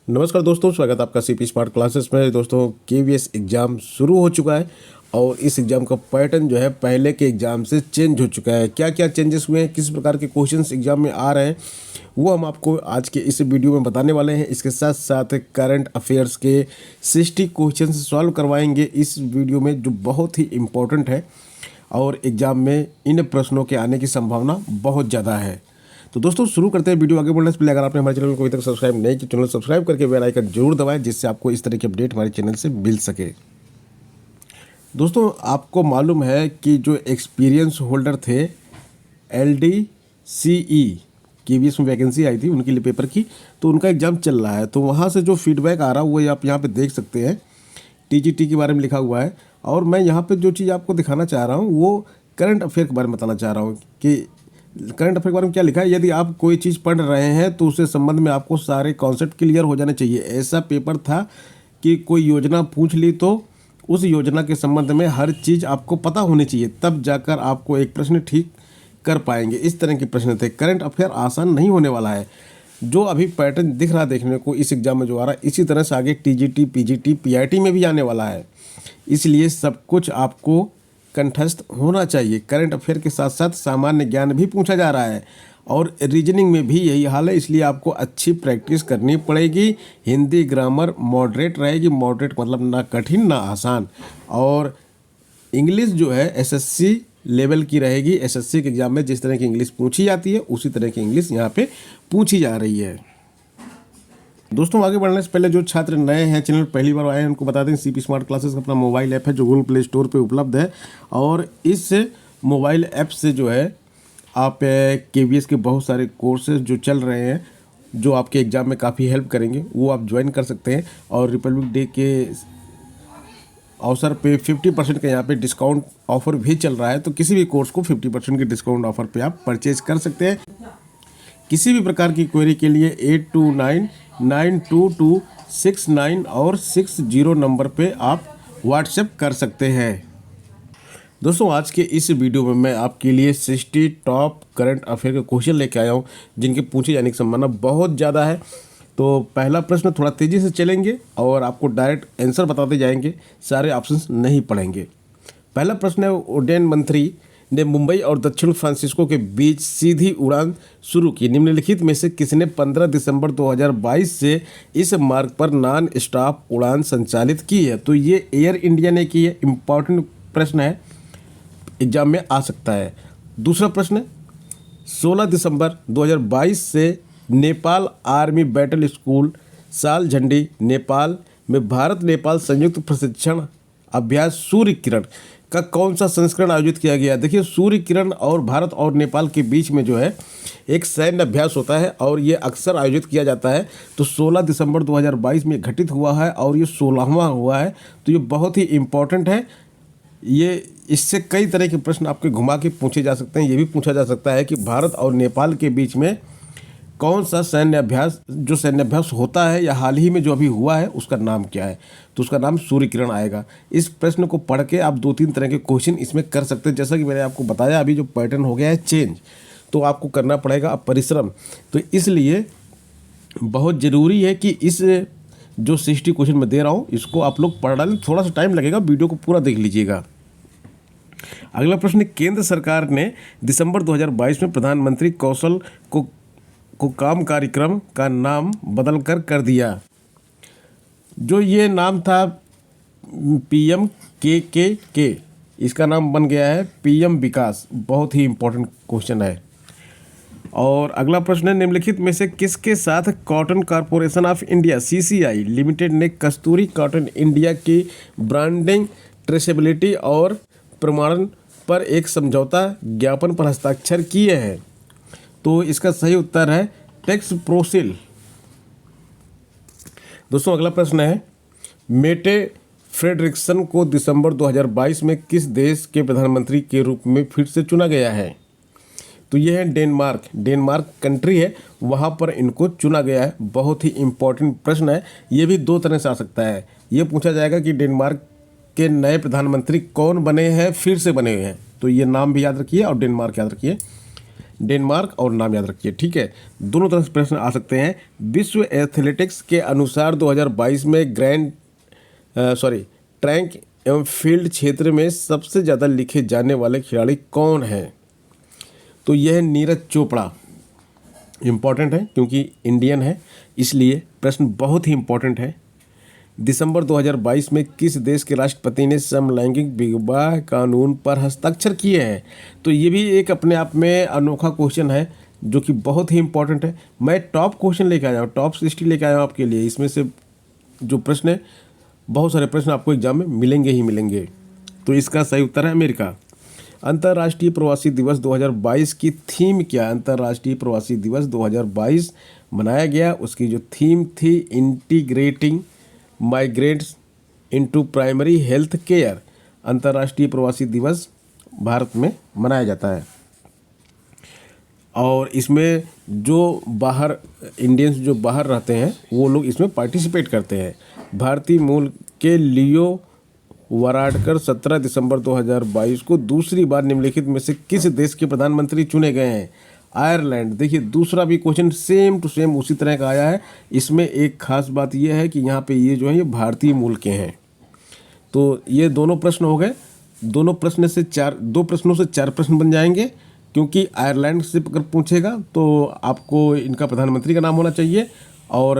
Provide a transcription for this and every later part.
नमस्कार दोस्तों, स्वागत है आपका सीपी स्मार्ट क्लासेस में। दोस्तों केवीएस एग्ज़ाम शुरू हो चुका है और इस एग्ज़ाम का पैटर्न जो है पहले के एग्ज़ाम से चेंज हो चुका है। क्या क्या चेंजेस हुए हैं, किस प्रकार के क्वेश्चंस एग्ज़ाम में आ रहे हैं, वो हम आपको आज के इस वीडियो में बताने वाले हैं। इसके साथ साथ करंट अफेयर्स के 60 क्वेश्चन सॉल्व करवाएंगे इस वीडियो में, जो बहुत ही इम्पोर्टेंट है और एग्ज़ाम में इन प्रश्नों के आने की संभावना बहुत ज़्यादा है। तो दोस्तों शुरू करते हैं। वीडियो आगे बढ़ने से पहले अगर आपने हमारे चैनल को अभी तक सब्सक्राइब नहीं किया, चैनल सब्सक्राइब करके बेल आइकन जरूर दबाएं, जिससे आपको इस तरह की अपडेट हमारे चैनल से मिल सके। दोस्तों आपको मालूम है कि जो एक्सपीरियंस होल्डर थे LDCE केवीएस में वैकेंसी आई थी उनके लिए पेपर की, तो उनका एग्ज़ाम चल रहा है। तो वहाँ से जो फीडबैक आ रहा है वो आप यहाँ पे देख सकते हैं। TGT के बारे में लिखा हुआ है और मैं यहाँ पे जो चीज़ आपको दिखाना चाह रहा हूँ वो करंट अफेयर के बारे में बताना चाह रहा हूँ कि करंट अफेयर के बारे में क्या लिखा है। यदि आप कोई चीज़ पढ़ रहे हैं तो उससे संबंध में आपको सारे कॉन्सेप्ट क्लियर हो जाने चाहिए। ऐसा पेपर था कि कोई योजना पूछ ली तो उस योजना के संबंध में हर चीज़ आपको पता होनी चाहिए, तब जाकर आपको एक प्रश्न ठीक कर पाएंगे। इस तरह के प्रश्न थे। करंट अफेयर आसान नहीं होने वाला है। जो अभी पैटर्न दिख रहा देखने को इस एग्ज़ाम में जो आ रहा है, इसी तरह से आगे TGT, PGT, PIT में भी आने वाला है। इसलिए सब कुछ आपको कंठस्थ होना चाहिए। करंट अफेयर के साथ साथ सामान्य ज्ञान भी पूछा जा रहा है और रीजनिंग में भी यही हाल है। इसलिए आपको अच्छी प्रैक्टिस करनी पड़ेगी। हिंदी ग्रामर मॉडरेट रहेगी। मॉडरेट मतलब ना कठिन ना आसान। और इंग्लिश जो है SSC लेवल की रहेगी। SSC के एग्ज़ाम में जिस तरह की इंग्लिश पूछी जाती है उसी तरह की इंग्लिश यहाँ पे पूछी जा रही है। दोस्तों आगे बढ़ने से पहले जो छात्र नए हैं, चैनल पहली बार आए हैं, उनको बता दें सीपी स्मार्ट क्लासेस का अपना मोबाइल ऐप है जो गूगल प्ले स्टोर पे उपलब्ध है। और इस मोबाइल ऐप से जो है आप केवीएस के बहुत सारे कोर्सेज जो चल रहे हैं, जो आपके एग्ज़ाम में काफ़ी हेल्प करेंगे, वो आप ज्वाइन कर सकते हैं। और रिपब्लिक डे के अवसर पे 50% का यहाँ पे डिस्काउंट ऑफर भी चल रहा है। तो किसी भी कोर्स को 50% के डिस्काउंट ऑफर पे आप परचेज कर सकते हैं। किसी भी प्रकार की क्वेरी के लिए 82992269 और 60 नंबर पे आप व्हाट्सएप कर सकते हैं। दोस्तों आज के इस वीडियो में मैं आपके लिए 60 टॉप करंट अफेयर के क्वेश्चन लेके आया हूँ, जिनके पूछे जाने की संभावना बहुत ज़्यादा है। तो पहला प्रश्न थोड़ा तेज़ी से चलेंगे और आपको डायरेक्ट आंसर बताते जाएंगे, सारे ऑप्शंस नहीं पढ़ेंगे। पहला प्रश्न है, उड्डयन मंत्री ने मुंबई और दक्षिण फ्रांसिस्को के बीच सीधी उड़ान शुरू की। निम्नलिखित में से किसने 15 दिसंबर 2022 से इस मार्ग पर नॉन स्टॉप उड़ान संचालित की है? तो ये एयर इंडिया ने की है। इम्पॉर्टेंट प्रश्न है, एग्जाम में आ सकता है। दूसरा प्रश्न, 16 दिसंबर 2022 से Nepal army battle school Saljhandi Nepal में भारत नेपाल संयुक्त प्रशिक्षण अभ्यास सूर्य किरण का कौन सा संस्करण आयोजित किया गया? देखिए, सूर्य किरण और भारत और नेपाल के बीच में जो है एक सैन्य अभ्यास होता है और ये अक्सर आयोजित किया जाता है। तो 16 दिसंबर 2022 में घटित हुआ है और ये 16वां हुआ है। तो ये बहुत ही इम्पोर्टेंट है। ये इससे कई तरह के प्रश्न आपके घुमा के पूछे जा सकते हैं। ये भी पूछा जा सकता है कि भारत और नेपाल के बीच में कौन सा सैन्य अभ्यास होता है या हाल ही में जो अभी हुआ है उसका नाम क्या है? तो उसका नाम सूर्य किरण आएगा। इस प्रश्न को पढ़ के आप 2-3 तरह के क्वेश्चन इसमें कर सकते हैं। जैसा कि मैंने आपको बताया, अभी जो पैटर्न हो गया है चेंज, तो आपको करना पड़ेगा अब परिश्रम। तो इसलिए बहुत ज़रूरी है कि इस जो 60 क्वेश्चन मैं दे रहा हूँ इसको आप लोग पढ़ डालें। थोड़ा सा टाइम लगेगा, वीडियो को पूरा देख लीजिएगा। अगला प्रश्न, केंद्र सरकार ने दिसंबर 2022 में प्रधानमंत्री कौशल को काम कार्यक्रम का नाम बदल कर दिया। जो ये नाम था PMKKK, इसका नाम बन गया है PM विकास। बहुत ही इम्पोर्टेंट क्वेश्चन है। और अगला प्रश्न है, निम्नलिखित में से किसके साथ cotton corporation of India CCI limited ने कस्तूरी कॉटन इंडिया की ब्रांडिंग, ट्रेसेबिलिटी और प्रमाणन पर एक समझौता ज्ञापन पर हस्ताक्षर किए हैं? तो इसका सही उत्तर है टेक्सप्रोसिल। दोस्तों अगला प्रश्न है, मेटे फ्रेडरिक्सन को दिसंबर 2022 में किस देश के प्रधानमंत्री के रूप में फिर से चुना गया है? तो ये है डेनमार्क कंट्री है, वहाँ पर इनको चुना गया है। बहुत ही इम्पोर्टेंट प्रश्न है। ये भी 2 तरह से आ सकता है। ये पूछा जाएगा कि डेनमार्क के नए प्रधानमंत्री कौन बने हैं, फिर से बने हुए हैं। तो ये नाम भी याद रखिए और डेनमार्क याद रखिए। डेनमार्क और नाम याद रखिए, ठीक है। दोनों तरह से प्रश्न आ सकते हैं। विश्व एथलेटिक्स के अनुसार 2022 में ट्रैक एवं फील्ड क्षेत्र में सबसे ज़्यादा लिखे जाने वाले खिलाड़ी कौन हैं? तो यह है नीरज चोपड़ा। इम्पॉर्टेंट है क्योंकि इंडियन है, इसलिए प्रश्न बहुत ही इम्पॉर्टेंट है। दिसंबर 2022 में किस देश के राष्ट्रपति ने समलैंगिक विवाह कानून पर हस्ताक्षर किए हैं? तो ये भी एक अपने आप में अनोखा क्वेश्चन है जो कि बहुत ही इम्पॉर्टेंट है। मैं टॉप क्वेश्चन लेके आया हूँ, टॉप 60 लेके आया हूँ आपके लिए। इसमें से जो प्रश्न है, बहुत सारे प्रश्न आपको एग्जाम में मिलेंगे ही मिलेंगे। तो इसका सही उत्तर है अमेरिका। अंतर्राष्ट्रीय प्रवासी दिवस 2022 की थीम क्या? अंतर्राष्ट्रीय प्रवासी दिवस 2022 मनाया गया, उसकी जो थीम थी integrating migrants into primary health care. अंतर्राष्ट्रीय प्रवासी दिवस भारत में मनाया जाता है और इसमें जो बाहर इंडियंस जो बाहर रहते हैं वो लोग इसमें पार्टिसिपेट करते हैं। भारतीय मूल के लियो वाराडकर 17 दिसंबर 2022 को दूसरी बार निम्नलिखित में से किस देश के प्रधानमंत्री चुने गए हैं? आयरलैंड। देखिए दूसरा भी क्वेश्चन सेम टू सेम उसी तरह का आया है। इसमें एक खास बात यह है कि यहाँ पे ये जो है ये भारतीय मूल के हैं। तो ये दोनों प्रश्न हो गए। दो प्रश्नों से चार प्रश्न बन जाएंगे, क्योंकि आयरलैंड से अगर पूछेगा तो आपको इनका प्रधानमंत्री का नाम होना चाहिए और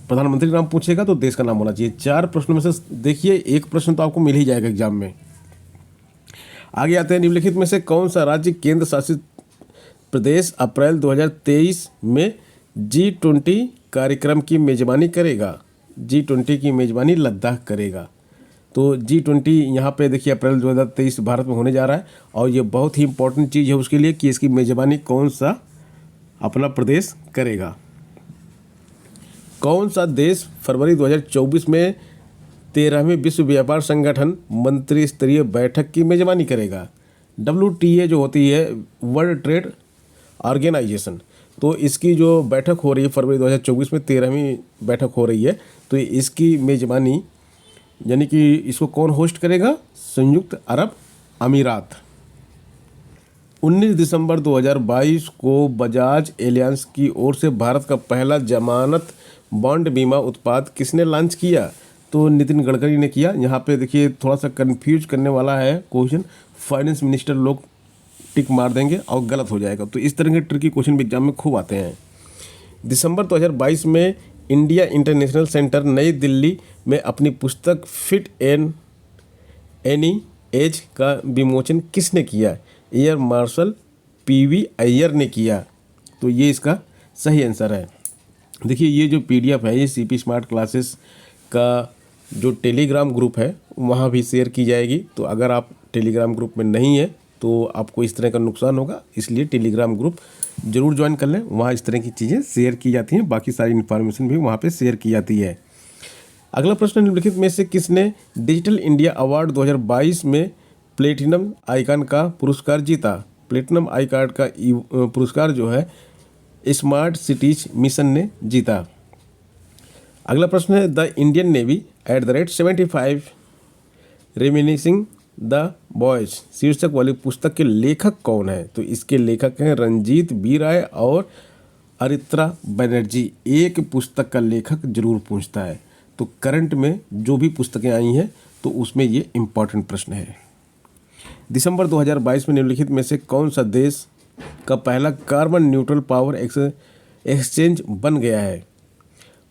प्रधानमंत्री का नाम पूछेगा तो देश का नाम होना चाहिए। 4 प्रश्नों में से देखिए एक प्रश्न तो आपको मिल ही जाएगा एग्जाम में। आगे आते हैं, निम्नलिखित में से कौन सा राज्य केंद्र शासित प्रदेश अप्रैल 2023 में G20 कार्यक्रम की मेजबानी करेगा? G20 की मेजबानी लद्दाख करेगा। तो G20 यहाँ पे देखिए अप्रैल 2023 भारत में होने जा रहा है और ये बहुत ही इंपॉर्टेंट चीज़ है उसके लिए कि इसकी मेजबानी कौन सा अपना प्रदेश करेगा। कौन सा देश फरवरी 2024 में 13वें विश्व व्यापार संगठन मंत्री स्तरीय बैठक की मेजबानी करेगा? WTA जो होती है, वर्ल्ड ट्रेड ऑर्गेनाइजेशन। तो इसकी जो बैठक हो रही है फरवरी 2024 में 13वीं बैठक हो रही है, तो इसकी मेजबानी यानी कि इसको कौन होस्ट करेगा? संयुक्त अरब अमीरात। 19 दिसंबर 2022 को बजाज एलियांस की ओर से भारत का पहला जमानत बॉन्ड बीमा उत्पाद किसने लॉन्च किया? तो नितिन गडकरी ने किया। यहाँ पे देखिए थोड़ा सा कंफ्यूज करने वाला है क्वेश्चन, फाइनेंस मिनिस्टर लोग टिक मार देंगे और गलत हो जाएगा। तो इस तरह के ट्रिकी क्वेश्चन भी एग्जाम में खूब आते हैं। दिसंबर 2022 में इंडिया इंटरनेशनल सेंटर नई दिल्ली में अपनी पुस्तक फिट एंड एनी एज का विमोचन किसने किया? एयर मार्शल PV अय्यर ने किया। तो ये इसका सही आंसर है। देखिए ये जो PDF है ये CP स्मार्ट क्लासेस का जो टेलीग्राम ग्रुप है वहाँ भी शेयर की जाएगी। तो अगर आप टेलीग्राम ग्रुप में नहीं है तो आपको इस तरह का नुकसान होगा, इसलिए टेलीग्राम ग्रुप जरूर ज्वाइन कर लें। वहाँ इस तरह की चीज़ें शेयर की जाती हैं, बाकी सारी इन्फॉर्मेशन भी वहाँ पे शेयर की जाती है। अगला प्रश्न, निम्नलिखित में से किसने डिजिटल इंडिया अवार्ड 2022 में प्लेटिनम आइकन का पुरस्कार जीता? प्लेटिनम आइकन का पुरस्कार जो है स्मार्ट सिटीज मिशन ने जीता। अगला प्रश्न है, the Indian navy @75 reminiscing the boys शीर्षक वाली पुस्तक के लेखक कौन है? तो इसके लेखक हैं रंजीत बी राय और अरित्रा बनर्जी। एक पुस्तक का लेखक जरूर पूछता है, तो करंट में जो भी पुस्तकें आई हैं तो उसमें ये इम्पॉर्टेंट प्रश्न है। दिसंबर 2022 में निम्नलिखित में से कौन सा देश का पहला कार्बन न्यूट्रल पावर एक्सचेंज बन गया है?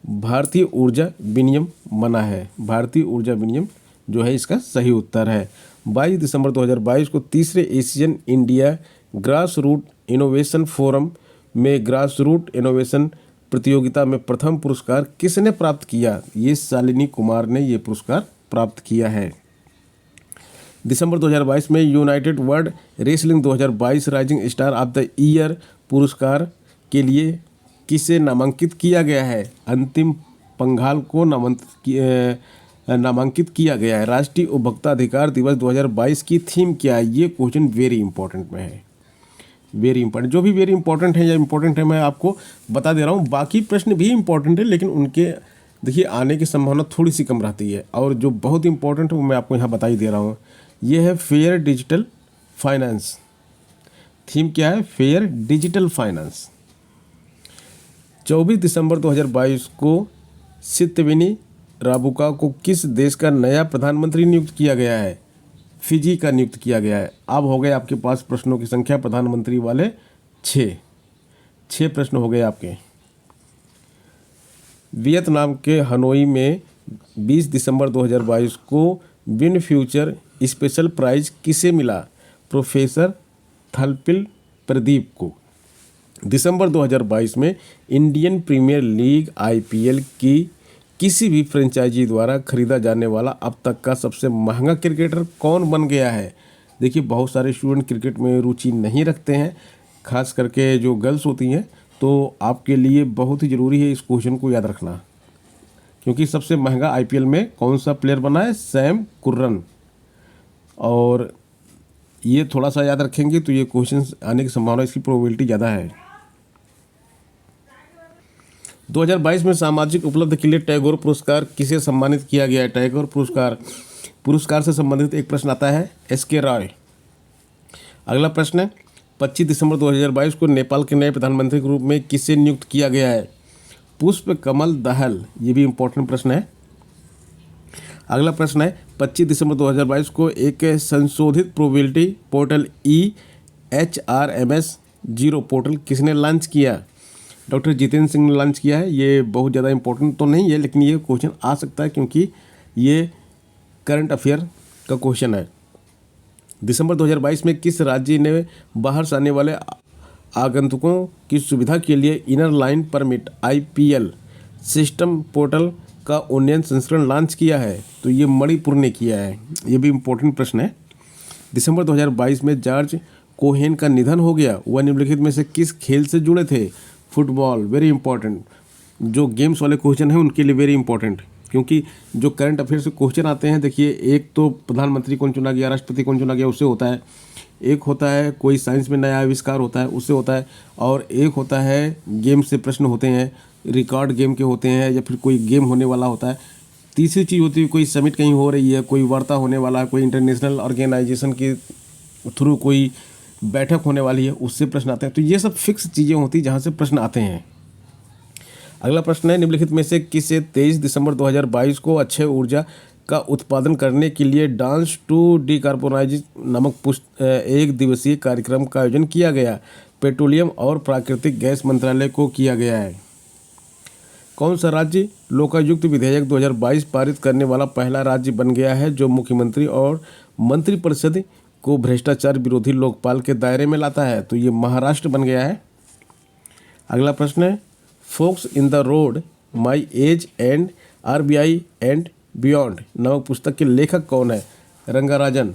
भारतीय ऊर्जा विनियम बना है। भारतीय ऊर्जा विनियम जो है इसका सही उत्तर है। 22 दिसंबर 2022 को तीसरे Asian India grass root innovation forum में ग्रास रूट इनोवेशन प्रतियोगिता में प्रथम पुरस्कार किसने प्राप्त किया? ये शालिनी कुमार ने ये पुरस्कार प्राप्त किया है। दिसंबर 2022 में United world wrestling 2022 rising star of the year पुरस्कार के लिए किसे नामांकित किया गया है? अंतिम पंघाल को नामांकित किया गया है। राष्ट्रीय उपभोक्ता अधिकार दिवस 2022 की थीम क्या है? ये क्वेश्चन वेरी इंपॉर्टेंट में है, वेरी इंपॉर्टेंट। जो भी वेरी इंपॉर्टेंट है या इंपॉर्टेंट है मैं आपको बता दे रहा हूँ। बाकी प्रश्न भी इंपॉर्टेंट है लेकिन उनके देखिए आने की संभावना थोड़ी सी कम रहती है, और जो बहुत इंपॉर्टेंट है वो मैं आपको यहाँ बता ही दे रहा हूँ। ये है फेयर डिजिटल फाइनेंस। थीम क्या है? Fair digital finance. 24 दिसंबर 2022 को सितविनी राबुका को किस देश का नया प्रधानमंत्री नियुक्त किया गया है? फिजी का नियुक्त किया गया है। अब हो गए आपके पास प्रश्नों की संख्या प्रधानमंत्री वाले 6 प्रश्न हो गए आपके। वियतनाम के हनोई में 20 दिसंबर 2022 को विन फ्यूचर स्पेशल प्राइज किसे मिला? प्रोफेसर थलपिल प्रदीप को। दिसंबर 2022 में इंडियन प्रीमियर लीग IPL की किसी भी फ्रेंचाइजी द्वारा खरीदा जाने वाला अब तक का सबसे महंगा क्रिकेटर कौन बन गया है? देखिए, बहुत सारे स्टूडेंट क्रिकेट में रुचि नहीं रखते हैं, खास करके जो गर्ल्स होती हैं, तो आपके लिए बहुत ही ज़रूरी है इस क्वेश्चन को याद रखना, क्योंकि सबसे महंगा IPL में कौन सा प्लेयर बना है? Sam Curran. और ये थोड़ा सा याद रखेंगे तो ये क्वेश्चन आने की संभावना, इसकी प्रोबेबिलिटी ज़्यादा है। 2022 में सामाजिक उपलब्धि के लिए टैगोर पुरस्कार किसे सम्मानित किया गया है? टैगोर पुरस्कार से संबंधित एक प्रश्न आता है SK रॉय। अगला प्रश्न है 25 दिसंबर 2022 को नेपाल के नए प्रधानमंत्री के रूप में किसे नियुक्त किया गया है? पुष्प कमल दहल। ये भी इम्पोर्टेंट प्रश्न है। अगला प्रश्न है 25 दिसंबर 2022 को एक संशोधित प्रोबेबिलिटी पोर्टल EHRMS0 पोर्टल किसने लॉन्च किया? डॉक्टर जितेंद्र सिंह ने लॉन्च किया है। ये बहुत ज़्यादा इंपॉर्टेंट तो नहीं है, लेकिन ये क्वेश्चन आ सकता है क्योंकि ये करंट अफेयर का क्वेश्चन है। दिसंबर 2022 में किस राज्य ने बाहर से आने वाले आगंतुकों की सुविधा के लिए inner line permit IPL system portal का उन्नयन संस्करण लॉन्च किया है? तो ये मणिपुर ने किया है। ये भी इम्पोर्टेंट प्रश्न है। दिसंबर 2022 में जॉर्ज कोहेन का निधन हो गया। वह निम्नलिखित में से किस खेल से जुड़े थे? फुटबॉल। Very important. जो गेम्स वाले क्वेश्चन हैं उनके लिए वेरी इंपॉर्टेंट, क्योंकि जो करंट अफेयर से क्वेश्चन आते हैं, देखिए, एक तो प्रधानमंत्री कौन चुना गया, राष्ट्रपति कौन चुना गया, उससे होता है। एक होता है कोई साइंस में नया आविष्कार होता है, उससे होता है। और एक होता है गेम से प्रश्न होते हैं, रिकॉर्ड गेम के होते हैं, या फिर कोई गेम होने वाला होता है। तीसरी चीज़ होती है कोई समिट कहीं हो रही है, कोई वार्ता होने वाला है, कोई इंटरनेशनल ऑर्गेनाइजेशन के थ्रू कोई बैठक होने वाली है, उससे प्रश्न आते हैं। तो ये सब फिक्स चीज़ें होती हैं जहाँ से प्रश्न आते हैं। अगला प्रश्न है निम्नलिखित में से किसे 23 दिसंबर 2022 को अक्षय ऊर्जा का उत्पादन करने के लिए डांस टू डिकार्बोनाइज नामक एक दिवसीय कार्यक्रम का आयोजन किया गया? पेट्रोलियम और प्राकृतिक गैस मंत्रालय को किया गया है। कौन सा राज्य लोकायुक्त विधेयक 2022 पारित करने वाला पहला राज्य बन गया है जो मुख्यमंत्री और मंत्रिपरिषद को भ्रष्टाचार विरोधी लोकपाल के दायरे में लाता है? तो ये महाराष्ट्र बन गया है। अगला प्रश्न है forks in the road my age and RBI and beyond नामक पुस्तक के लेखक कौन है? रंगाराजन।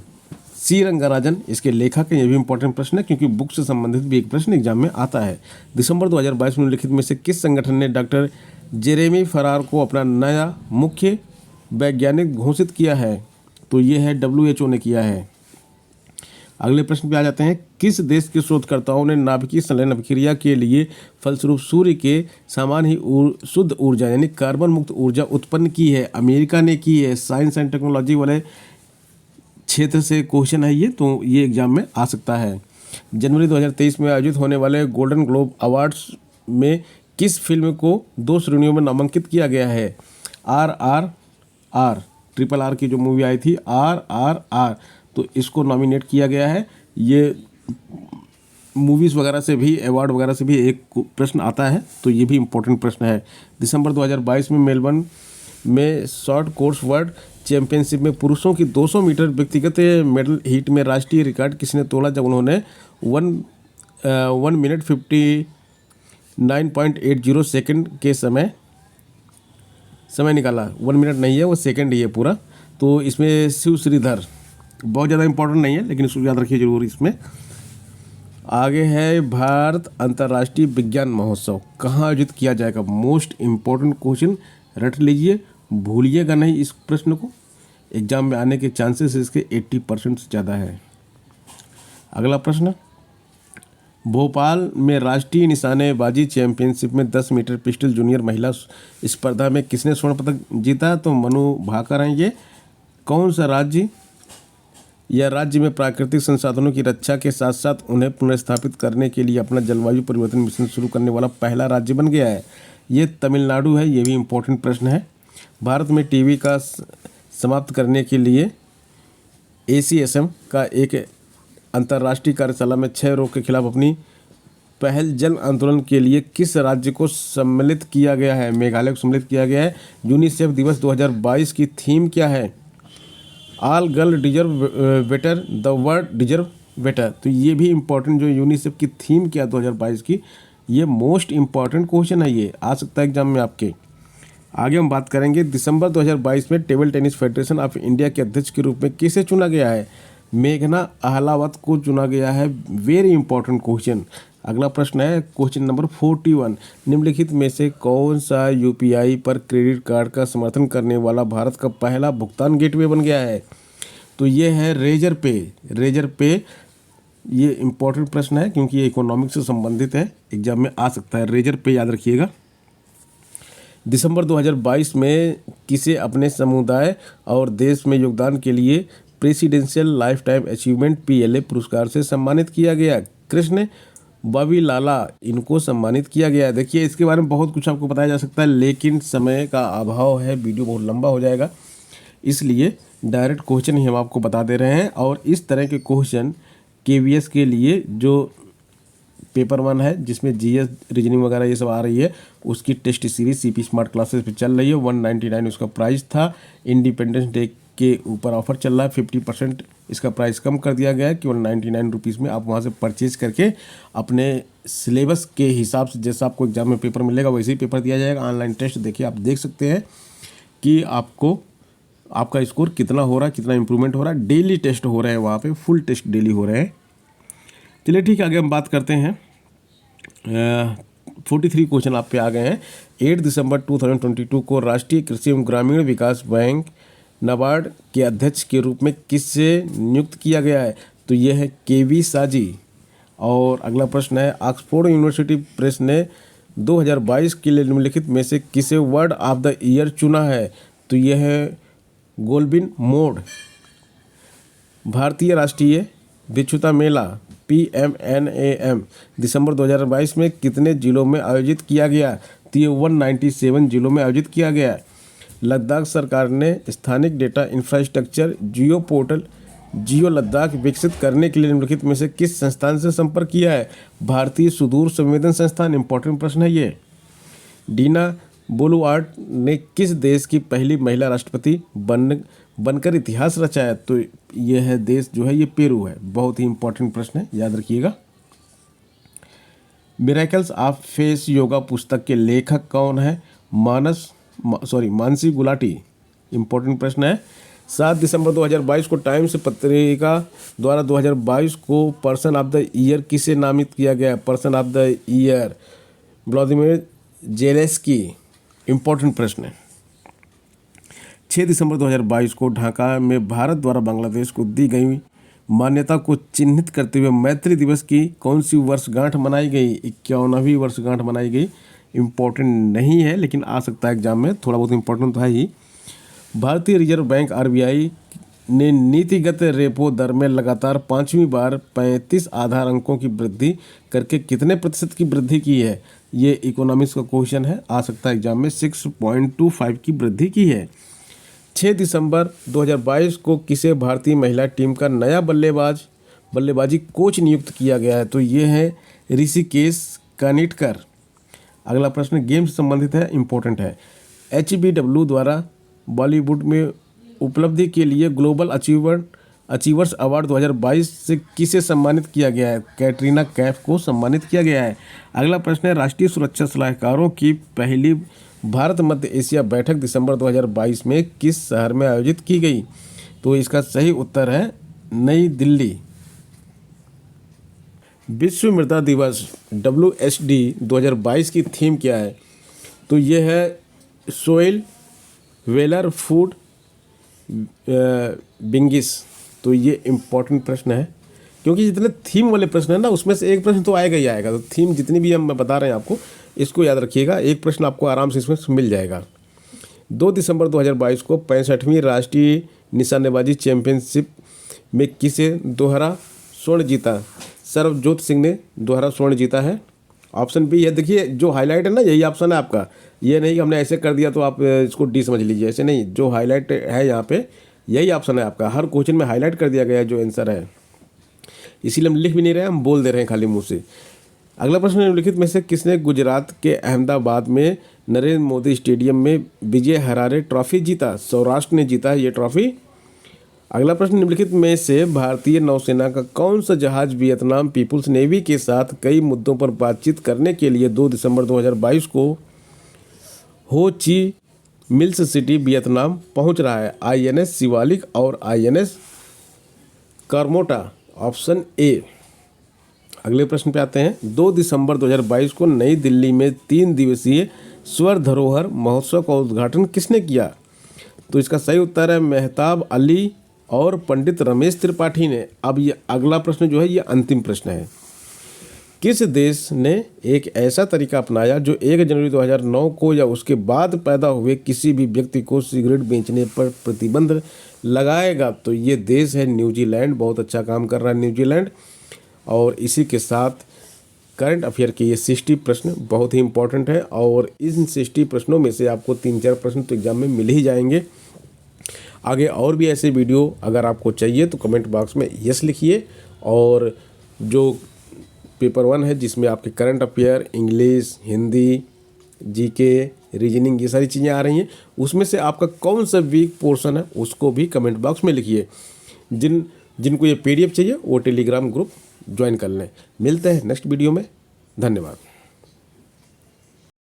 C रंगाराजन इसके लेखक हैं। ये भी इंपॉर्टेंट प्रश्न है क्योंकि बुक से संबंधित भी एक प्रश्न एग्जाम में आता है। दिसंबर 2022 में लिखित में से किस संगठन ने डॉक्टर जेरेमी फरार को अपना नया मुख्य वैज्ञानिक घोषित किया है? तो ये है WHO ने किया है। अगले प्रश्न पे आ जाते हैं किस देश के शोधकर्ताओं ने नाभिकीय संलयन अभिक्रिया के लिए फलस्वरूप सूर्य के समान ही शुद्ध ऊर्जा यानी कार्बन मुक्त ऊर्जा उत्पन्न की है? अमेरिका ने की है। साइंस एंड टेक्नोलॉजी वाले क्षेत्र से क्वेश्चन है ये, तो ये एग्जाम में आ सकता है। जनवरी 2023 में आयोजित होने वाले गोल्डन ग्लोब अवार्ड्स में किस फिल्म को 2 श्रेणियों में नामांकित किया गया है? RRR RRR की जो मूवी आई थी RRR, तो इसको नॉमिनेट किया गया है। ये मूवीज़ वगैरह से भी, अवार्ड वगैरह से भी एक प्रश्न आता है, तो ये भी इम्पोर्टेंट प्रश्न है। दिसंबर 2022 में मेलबर्न में शॉर्ट कोर्स वर्ल्ड चैंपियनशिप में पुरुषों की 200 मीटर व्यक्तिगत मेडल हीट में राष्ट्रीय रिकॉर्ड किसने तोड़ा जब उन्होंने 1 मिनट 59.80 सेकेंड के समय निकाला। 1 मिनट नहीं है, वो सेकेंड ही है पूरा। तो इसमें शिव श्रीधर, बहुत ज़्यादा इंपॉर्टेंट नहीं है लेकिन इसको याद रखिए जरूर। इसमें आगे है भारत अंतर्राष्ट्रीय विज्ञान महोत्सव कहाँ आयोजित किया जाएगा? मोस्ट इम्पोर्टेंट क्वेश्चन, रट लीजिए, भूलिएगा नहीं इस प्रश्न को। एग्जाम में आने के चांसेस इसके 80% से ज़्यादा है। अगला प्रश्न, भोपाल में राष्ट्रीय निशानेबाजी चैंपियनशिप में 10 मीटर पिस्टल जूनियर महिला स्पर्धा में किसने स्वर्ण पदक जीता? तो मनु भाकर हैं। ये कौन सा राज्य यह राज्य में प्राकृतिक संसाधनों की रक्षा के साथ साथ उन्हें पुनर्स्थापित करने के लिए अपना जलवायु परिवर्तन मिशन शुरू करने वाला पहला राज्य बन गया है। ये तमिलनाडु है। ये भी इम्पोर्टेंट प्रश्न है। भारत में टीबी का समाप्त करने के लिए ACSM का एक अंतर्राष्ट्रीय कार्यशाला में क्षय रोग के खिलाफ अपनी पहल जन आंदोलन के लिए किस राज्य को सम्मिलित किया गया है? मेघालय को सम्मिलित किया गया है। यूनिसेफ दिवस 2022 की थीम क्या है? All girl deserve better, the world deserve better. तो ये भी इम्पोर्टेंट, जो यूनिसेफ की थीम क्या 2022 की, ये मोस्ट इम्पॉर्टेंट क्वेश्चन है, ये आ सकता है एग्जाम में आपके। आगे हम बात करेंगे दिसंबर 2022 में table tennis federation of India के अध्यक्ष के रूप में किसे चुना गया है? मेघना अहलावत को चुना गया है। Very important question. अगला प्रश्न है क्वेश्चन नंबर 41। निम्नलिखित में से कौन सा UPI पर क्रेडिट कार्ड का समर्थन करने वाला भारत का पहला भुगतान गेटवे बन गया है? तो ये है रेजर पे। रेजर पे ये इंपॉर्टेंट प्रश्न है क्योंकि ये इकोनॉमिक्स से संबंधित है, एग्जाम में आ सकता है। रेजर पे याद रखिएगा। दिसंबर 2022 में किसे अपने समुदाय और देश में योगदान के लिए presidential life time achievement PLA पुरस्कार से सम्मानित किया गया? कृष्ण वावीलाला इनको सम्मानित किया गया है। देखिए इसके बारे में बहुत कुछ आपको बताया जा सकता है, लेकिन समय का अभाव है, वीडियो बहुत लंबा हो जाएगा, इसलिए डायरेक्ट क्वेश्चन ही हम आपको बता दे रहे हैं। और इस तरह के क्वेश्चन KVS के लिए जो पेपर 1 है जिसमें GS रीजनिंग वगैरह ये सब आ रही है, उसकी test series CP smart classes पे चल रही है। 199 उसका प्राइस था। इंडिपेंडेंस डे के ऊपर ऑफर चल रहा है, 50% इसका प्राइस कम कर दिया गया है। केवल 99 रुपीज़ में आप वहाँ से परचेज करके अपने सिलेबस के हिसाब से जैसा आपको एग्जाम में पेपर मिलेगा वैसे ही पेपर दिया जाएगा। ऑनलाइन टेस्ट देखिए, आप देख सकते हैं कि आपका स्कोर कितना हो रहा है, कितना इंप्रूवमेंट हो रहा है। डेली टेस्ट हो रहे हैं वहाँ पे, फुल टेस्ट डेली हो रहे हैं। चलिए ठीक है, आगे हम बात करते हैं। 43 क्वेश्चन आप पे आ गए हैं। 8 दिसंबर 2022 को राष्ट्रीय कृषि एवं ग्रामीण विकास बैंक नाबार्ड के अध्यक्ष के रूप में किससे नियुक्त किया गया है? तो यह है KV साजी। और अगला प्रश्न है ऑक्सफोर्ड यूनिवर्सिटी प्रेस ने 2022 के लिए निम्नलिखित में से किसे वर्ड ऑफ द ईयर चुना है? तो यह है गोल्बिन मोड। भारतीय राष्ट्रीय बिच्छुता मेला PMNAM दिसंबर 2022 में कितने जिलों में आयोजित किया गया? तो ये 197 जिलों में आयोजित किया गया। लद्दाख सरकार ने स्थानिक डेटा इंफ्रास्ट्रक्चर जियो पोर्टल जियो लद्दाख विकसित करने के लिए निम्नलिखित में से किस संस्थान से संपर्क किया है? भारतीय सुदूर संवेदन संस्थान। इंपॉर्टेंट प्रश्न है ये। डीना बोलुआर्ट ने किस देश की पहली महिला राष्ट्रपति बनकर इतिहास रचा है? तो यह है देश जो है ये पेरू है। बहुत ही इंपॉर्टेंट प्रश्न है, याद रखिएगा। मिरेकल्स ऑफ फेस योगा पुस्तक के लेखक कौन है? मानसी गुलाटी। इंपॉर्टेंट प्रश्न है। 7 दिसंबर 2022 को टाइम्स पत्रिका द्वारा 2022 को पर्सन ऑफ द ईयर किसे नामित किया गया? Person of the year Vladimir Zelensky. Important प्रश्न है। 6 दिसंबर 2022 को ढाका में भारत द्वारा बांग्लादेश को दी गई मान्यता को चिन्हित करते हुए मैत्री दिवस की कौन सी वर्षगांठ मनाई गई? 51वीं वर्षगांठ मनाई गई। इम्पोर्टेंट नहीं है लेकिन आ सकता है एग्जाम में, थोड़ा बहुत इम्पोर्टेंट तो है ही। भारतीय रिजर्व बैंक RBI ने नीतिगत रेपो दर में लगातार 5वीं बार 35 आधार अंकों की वृद्धि करके कितने प्रतिशत की वृद्धि की है? ये इकोनॉमिक्स का क्वेश्चन है, आ सकता है एग्जाम में। 6.25 की वृद्धि की है। 6 दिसंबर 2022 को किसे भारतीय महिला टीम का नया बल्लेबाजी कोच नियुक्त किया गया है? तो ये है ऋषिकेश कानिटकर। अगला प्रश्न गेम से संबंधित है, इंपॉर्टेंट है। HBW द्वारा बॉलीवुड में उपलब्धि के लिए ग्लोबल अचीवर्स अवार्ड 2022 से किसे सम्मानित किया गया है? कैटरीना कैफ को सम्मानित किया गया है। अगला प्रश्न है राष्ट्रीय सुरक्षा सलाहकारों की पहली भारत मध्य एशिया बैठक दिसंबर 2022 में किस शहर में आयोजित की गई? तो इसका सही उत्तर है नई दिल्ली। विश्व मृदा दिवस WSD 2022 की थीम क्या है? तो ये है सोइल वेलर फूड बिंगिस। तो ये इम्पोर्टेंट प्रश्न है क्योंकि जितने थीम वाले प्रश्न है ना उसमें से एक प्रश्न तो आएगा ही आएगा। तो थीम जितनी भी हम बता रहे हैं आपको, इसको याद रखिएगा, एक प्रश्न आपको आराम से इसमें मिल जाएगा। 2 दिसंबर 2022 को 65वीं राष्ट्रीय निशानेबाजी चैंपियनशिप में किसे दोहरा स्वर्ण जीता? सर्वजोत सिंह ने दोहरा स्वर्ण जीता है। ऑप्शन बी है, देखिए जो हाईलाइट है ना यही ऑप्शन है आपका, ये नहीं कि हमने ऐसे कर दिया तो आप इसको डी समझ लीजिए, ऐसे नहीं, जो हाईलाइट है यहाँ पे यही ऑप्शन है आपका। हर क्वेश्चन में हाईलाइट कर दिया गया है जो आंसर है, इसीलिए हम लिख भी नहीं रहे हैं, हम बोल दे रहे हैं खाली मुंह से। अगला प्रश्न, निम्नलिखित में से किसने गुजरात के अहमदाबाद में नरेंद्र मोदी स्टेडियम में विजय हरारे ट्रॉफी जीता? सौराष्ट्र ने जीता है ये ट्रॉफी। अगला प्रश्न, निम्नलिखित में से भारतीय नौसेना का कौन सा जहाज वियतनाम पीपुल्स नेवी के साथ कई मुद्दों पर बातचीत करने के लिए 2 दिसंबर 2022 को हो ची मिल्स सिटी वियतनाम पहुंच रहा है? INS शिवालिक और INS कर्मोटा, ऑप्शन ए। अगले प्रश्न पे आते हैं। 2 दिसंबर 2022 को नई दिल्ली में 3 दिवसीय स्वर धरोहर महोत्सव का उद्घाटन किसने किया? तो इसका सही उत्तर है मेहताब अली और पंडित रमेश त्रिपाठी ने। अब ये अगला प्रश्न जो है ये अंतिम प्रश्न है। किस देश ने एक ऐसा तरीका अपनाया जो 1 जनवरी 2009 को या उसके बाद पैदा हुए किसी भी व्यक्ति को सिगरेट बेचने पर प्रतिबंध लगाएगा? तो ये देश है न्यूजीलैंड। बहुत अच्छा काम कर रहा है न्यूजीलैंड। और इसी के साथ करंट अफेयर के ये 60 प्रश्न बहुत ही इंपॉर्टेंट है, और इन 60 प्रश्नों में से आपको 3-4 प्रश्न तो एग्जाम में मिल ही जाएंगे। आगे और भी ऐसे वीडियो अगर आपको चाहिए तो कमेंट बॉक्स में यस लिखिए। और जो पेपर 1 है जिसमें आपके current affair, English, Hindi, GK, reasoning ये सारी चीज़ें आ रही हैं, उसमें से आपका कौन सा वीक पोर्शन है उसको भी कमेंट बॉक्स में लिखिए। जिनको ये PDF चाहिए वो टेलीग्राम ग्रुप ज्वाइन कर लें। मिलते हैं नेक्स्ट वीडियो में। धन्यवाद।